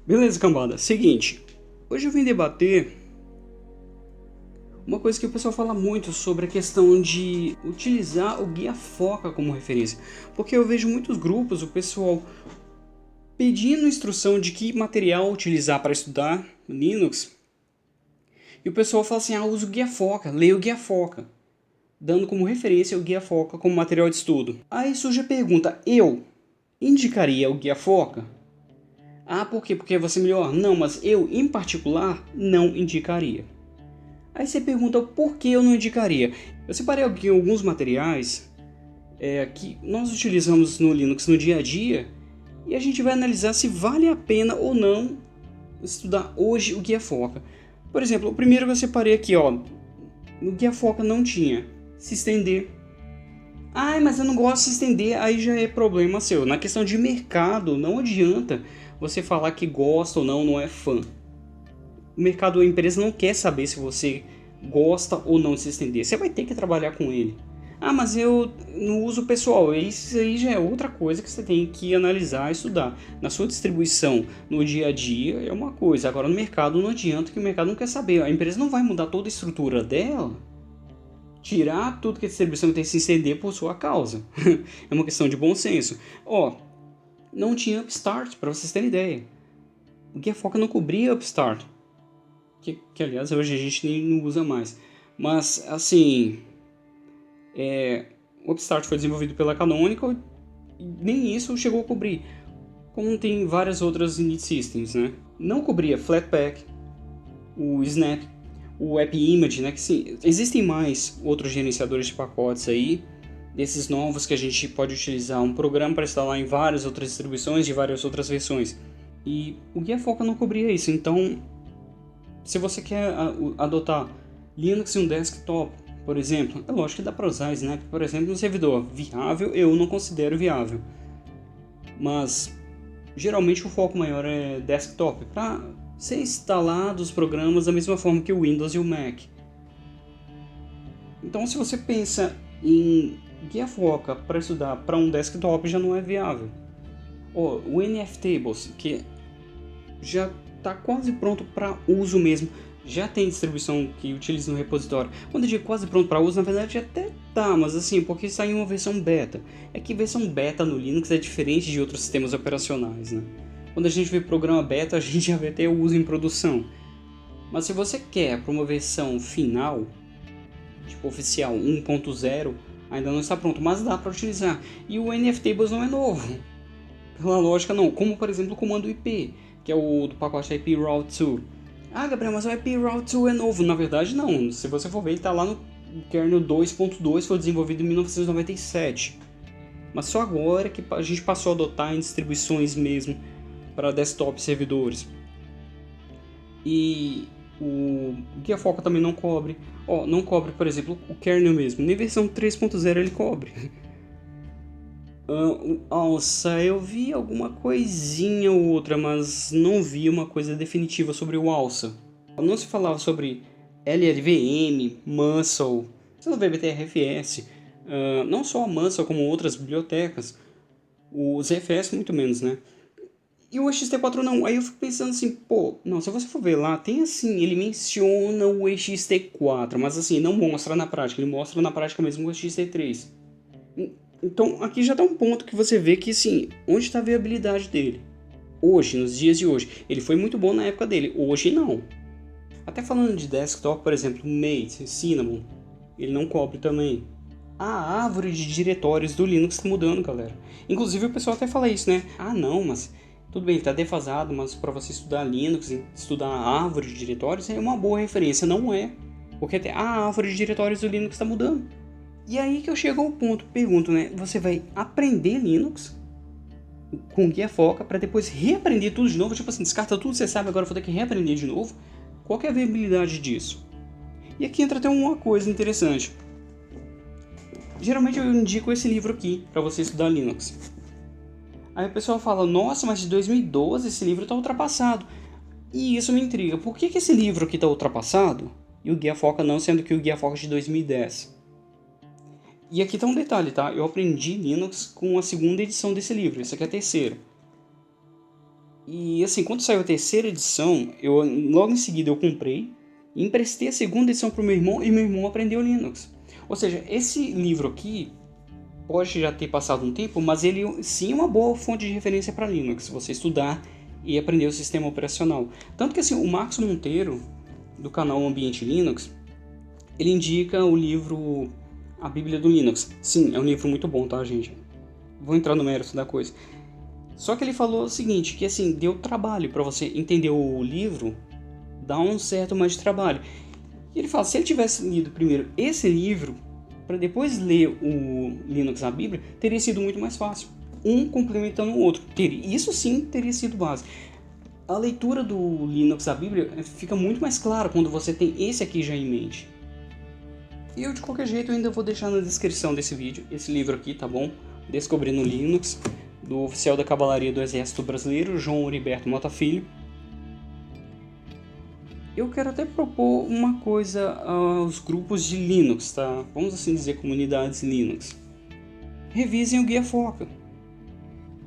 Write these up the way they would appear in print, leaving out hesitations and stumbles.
Beleza, cambada. Seguinte, hoje eu vim debater uma coisa que o pessoal fala muito sobre a questão de utilizar o guia Foca como referência. Porque eu vejo muitos grupos, o pessoal pedindo instrução de que material utilizar para estudar Linux. E o pessoal fala assim, usa o guia Foca, leia o guia Foca. Dando como referência o guia Foca como material de estudo. Aí surge a pergunta, eu indicaria o guia Foca? Por quê? Porque você é melhor? Não, mas eu, em particular, não indicaria. Aí você pergunta por que eu não indicaria. Eu separei aqui alguns materiais que nós utilizamos no Linux no dia a dia e a gente vai analisar se vale a pena ou não estudar hoje o Guia Foca. Por exemplo, o primeiro que eu separei aqui, no Guia Foca não tinha se estender. Mas eu não gosto de se estender, aí já é problema seu. Na questão de mercado, não adianta você falar que gosta ou não é fã. O mercado, a empresa não quer saber se você gosta ou não de se estender. Você vai ter que trabalhar com ele. Mas eu no uso pessoal. Isso aí já é outra coisa que você tem que analisar e estudar. Na sua distribuição, no dia a dia, é uma coisa. Agora, no mercado, não adianta, que o mercado não quer saber. A empresa não vai mudar toda a estrutura dela, tirar tudo que a distribuição tem que se estender por sua causa. É uma questão de bom senso. Não tinha Upstart, para vocês terem ideia. O Guia Foca não cobria Upstart. Que aliás hoje a gente nem não usa mais. Mas assim, o Upstart foi desenvolvido pela Canonical e nem isso chegou a cobrir. Como tem várias outras init systems, né? Não cobria Flatpak, o Snap, o AppImage, né? Que sim, existem mais outros gerenciadores de pacotes aí, desses novos que a gente pode utilizar um programa para instalar em várias outras distribuições de várias outras versões. E o Guia Foca não cobria isso, então se você quer adotar Linux em um desktop, por exemplo, é lógico que dá para usar Snap, por exemplo, no servidor. Viável, eu não considero viável. Mas, geralmente o foco maior é desktop, para ser instalado os programas da mesma forma que o Windows e o Mac. Então, se você pensa em Guia Foca para estudar para um desktop, já não é viável. O NFTables, que já está quase pronto para uso mesmo. Já tem distribuição que utiliza no repositório. Quando eu digo quase pronto para uso, na verdade até tá, mas assim, porque está em uma versão beta. É que versão beta no Linux é diferente de outros sistemas operacionais, né? Quando a gente vê programa beta, a gente já vê até o uso em produção. Mas se você quer para uma versão final, tipo oficial 1.0, ainda não está pronto, mas dá para utilizar. E o NFTables não é novo. Pela lógica não, como por exemplo o comando IP, que é o do pacote IP Route 2. Gabriel, mas o IP Route 2 é novo. Na verdade não, se você for ver ele está lá no kernel 2.2, foi desenvolvido em 1997. Mas só agora que a gente passou a adotar em distribuições mesmo para desktop e servidores. E o Guia Foca também não cobre. Não cobre, por exemplo, o kernel mesmo. Nem versão 3.0 ele cobre. Alça, eu vi alguma coisinha ou outra, mas não vi uma coisa definitiva sobre o Alça. Não se falava sobre LLVM, Muscle, você não vê BTRFS, não só a Muscle como outras bibliotecas, o ZFS muito menos, né? E o ext4 não, aí eu fico pensando assim, não, se você for ver lá, tem assim, ele menciona o ext4, mas assim, não mostra na prática, ele mostra na prática mesmo o ext3. Então aqui já tá um ponto que você vê que assim, onde está a viabilidade dele? Hoje, nos dias de hoje. Ele foi muito bom na época dele, hoje não. Até falando de desktop, por exemplo, Mate, Cinnamon, ele não cobre também. A árvore de diretórios do Linux está mudando, galera. Inclusive o pessoal até fala isso, né? Não, mas tudo bem, está defasado, mas para você estudar Linux, estudar a árvore de diretórios é uma boa referência. Não é, porque até a árvore de diretórios do Linux está mudando. E aí que eu chego ao ponto, pergunto, né? Você vai aprender Linux com Guia Foca para depois reaprender tudo de novo? Tipo assim, descarta tudo que você sabe, agora vou ter que reaprender de novo? Qual que é a viabilidade disso? E aqui entra até uma coisa interessante. Geralmente eu indico esse livro aqui para você estudar Linux. Aí o pessoal fala, nossa, mas de 2012 esse livro está ultrapassado. E isso me intriga, por que esse livro aqui está ultrapassado e o Guia Foca não, sendo que o Guia Foca é de 2010? E aqui tá um detalhe, tá? Eu aprendi Linux com a segunda edição desse livro, isso aqui é a terceira. E assim, quando saiu a terceira edição, logo em seguida eu comprei e emprestei a segunda edição para o meu irmão e meu irmão aprendeu Linux. Ou seja, esse livro aqui pode já ter passado um tempo, mas ele sim é uma boa fonte de referência para Linux, você estudar e aprender o sistema operacional. Tanto que assim, o Marcos Monteiro, do canal Ambiente Linux, ele indica o livro A Bíblia do Linux. Sim, é um livro muito bom, tá, gente? Vou entrar no mérito da coisa. Só que ele falou o seguinte, que assim, deu trabalho para você entender o livro, dá um certo mais de trabalho. E ele fala, se ele tivesse lido primeiro esse livro, para depois ler o Linux, a Bíblia, teria sido muito mais fácil. Um complementando o outro. Isso sim teria sido base. A leitura do Linux, a Bíblia, fica muito mais clara quando você tem esse aqui já em mente. E eu, de qualquer jeito, ainda vou deixar na descrição desse vídeo, esse livro aqui, tá bom? Descobrindo Linux, do oficial da Cavalaria do Exército Brasileiro, João Heriberto Mota Filho. Eu quero até propor uma coisa aos grupos de Linux, tá? Vamos assim dizer, comunidades Linux. Revisem o Guia Foca.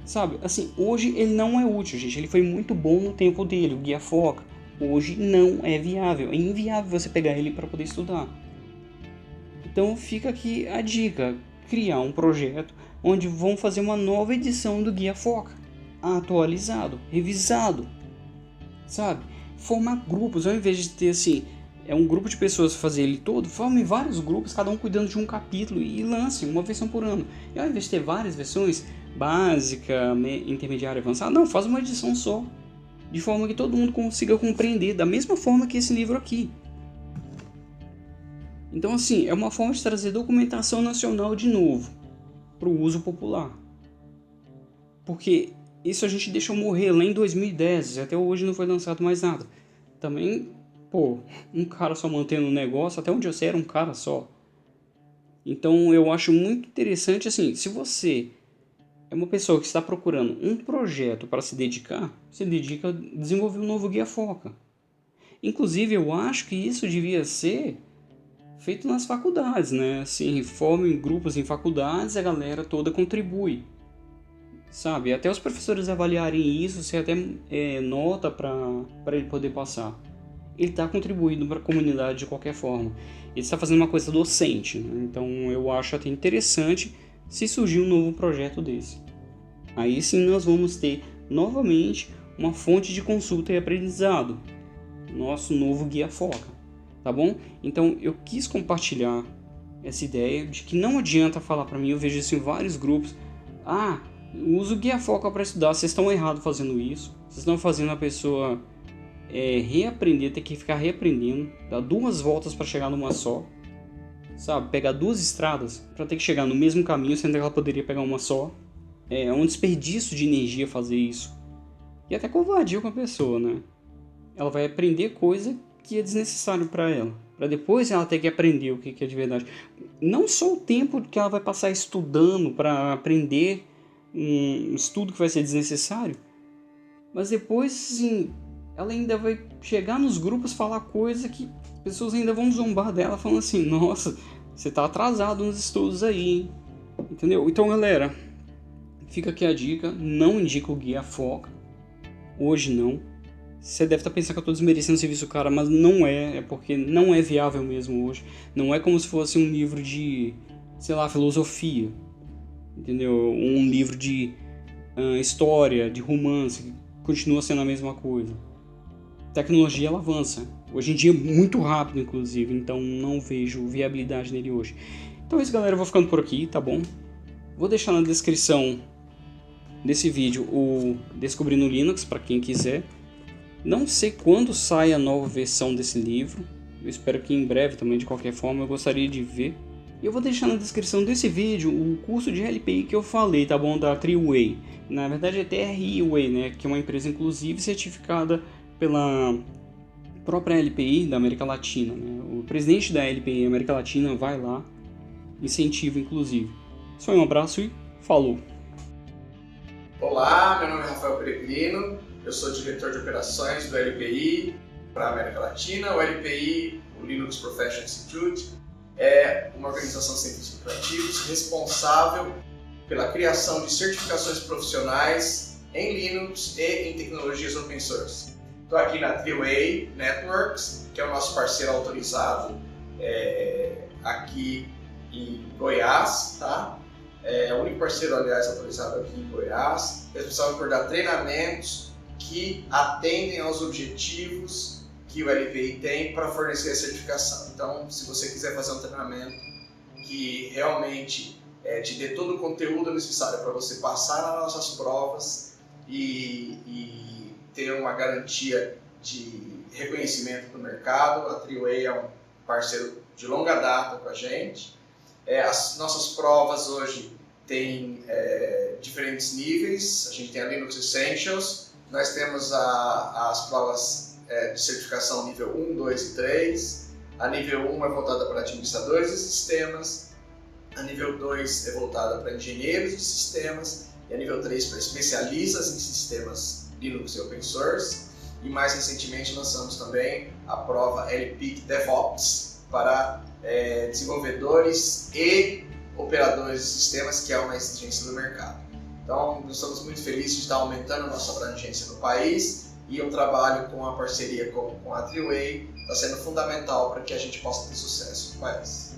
Sabe, assim, hoje ele não é útil, gente. Ele foi muito bom no tempo dele, o Guia Foca. Hoje não é viável, é inviável você pegar ele para poder estudar. Então fica aqui a dica, criar um projeto onde vão fazer uma nova edição do Guia Foca. Atualizado, revisado, sabe? Formar grupos, ao invés de ter assim, um grupo de pessoas fazer ele todo, forme vários grupos, cada um cuidando de um capítulo e lance uma versão por ano. E ao invés de ter várias versões, básica, intermediária, avançada, não, faz uma edição só, de forma que todo mundo consiga compreender, da mesma forma que esse livro aqui. Então assim, é uma forma de trazer documentação nacional de novo, para o uso popular. Porque isso a gente deixou morrer lá em 2010, até hoje não foi lançado mais nada. Também, pô, um cara só mantendo o negócio, até onde eu sei era um cara só. Então eu acho muito interessante, assim, se você é uma pessoa que está procurando um projeto para se dedicar, se dedica a desenvolver um novo Guia Foca. Inclusive eu acho que isso devia ser feito nas faculdades, né? Assim, formem grupos em faculdades, a galera toda contribui. Sabe, até os professores avaliarem isso, se até nota para ele poder passar. Ele está contribuindo para a comunidade de qualquer forma. Ele está fazendo uma coisa docente, né? Então eu acho até interessante se surgir um novo projeto desse. Aí sim nós vamos ter novamente uma fonte de consulta e aprendizado. Nosso novo Guia Foca, tá bom? Então eu quis compartilhar essa ideia de que não adianta falar para mim, eu vejo isso em vários grupos. Usa o Guia Foca para estudar, vocês estão errados fazendo isso. Vocês estão fazendo a pessoa reaprender, ter que ficar reaprendendo, dar 2 voltas para chegar numa só. Sabe, pegar 2 estradas para ter que chegar no mesmo caminho, sendo que ela poderia pegar uma só. É um desperdício de energia fazer isso. E até covardia com a pessoa, né? Ela vai aprender coisa que é desnecessário para ela. Para depois ela ter que aprender o que é de verdade. Não só o tempo que ela vai passar estudando para aprender um estudo que vai ser desnecessário, mas depois, assim, ela ainda vai chegar nos grupos falar coisa que pessoas ainda vão zombar dela, falando assim, nossa, você tá atrasado nos estudos aí, hein? Entendeu? Então, galera, fica aqui a dica, não indica o Guia Foca, hoje não. Você deve estar pensando que eu estou desmerecendo o serviço do cara, mas não é porque não é viável mesmo hoje. Não é como se fosse um livro de, sei lá, filosofia, entendeu? Um livro de história, de romance, que continua sendo a mesma coisa. A tecnologia ela avança. Hoje em dia muito rápido, inclusive, então não vejo viabilidade nele hoje. Então é isso, galera, eu vou ficando por aqui, tá bom? Vou deixar na descrição desse vídeo o Descobrindo Linux, para quem quiser. Não sei quando sai a nova versão desse livro, eu espero que em breve também, de qualquer forma, eu gostaria de ver. E eu vou deixar na descrição desse vídeo o curso de LPI que eu falei, tá bom? Da Triway. Na verdade é TRI-Way, né? Que é uma empresa inclusive certificada pela própria LPI da América Latina, né? O presidente da LPI América Latina vai lá, incentiva inclusive. Só um abraço e falou! Olá, meu nome é Rafael Peregrino, eu sou diretor de operações do LPI para a América Latina. O LPI, o Linux Professional Institute, é uma organização sem fins lucrativos responsável pela criação de certificações profissionais em Linux e em tecnologias open source. Estou aqui na Triway Networks, que é o nosso parceiro autorizado aqui em Goiás, tá? É o único parceiro, aliás, autorizado aqui em Goiás, responsável por dar treinamentos que atendem aos objetivos que o LPI tem para fornecer a certificação. Então, se você quiser fazer um treinamento que realmente te dê todo o conteúdo necessário para você passar nas nossas provas e ter uma garantia de reconhecimento do mercado, a Triway é um parceiro de longa data com a gente. As nossas provas hoje têm diferentes níveis. A gente tem a Linux Essentials, nós temos as provas de certificação nível 1, 2 e 3. A nível 1 é voltada para administradores de sistemas, a nível 2 é voltada para engenheiros de sistemas e a nível 3 para especialistas em sistemas Linux e Open Source. E mais recentemente lançamos também a prova LPIC DevOps para desenvolvedores e operadores de sistemas, que é uma exigência do mercado. Então, nós estamos muito felizes de estar aumentando a nossa abrangência no país e o trabalho com a parceria com a Triway está sendo fundamental para que a gente possa ter sucesso no país.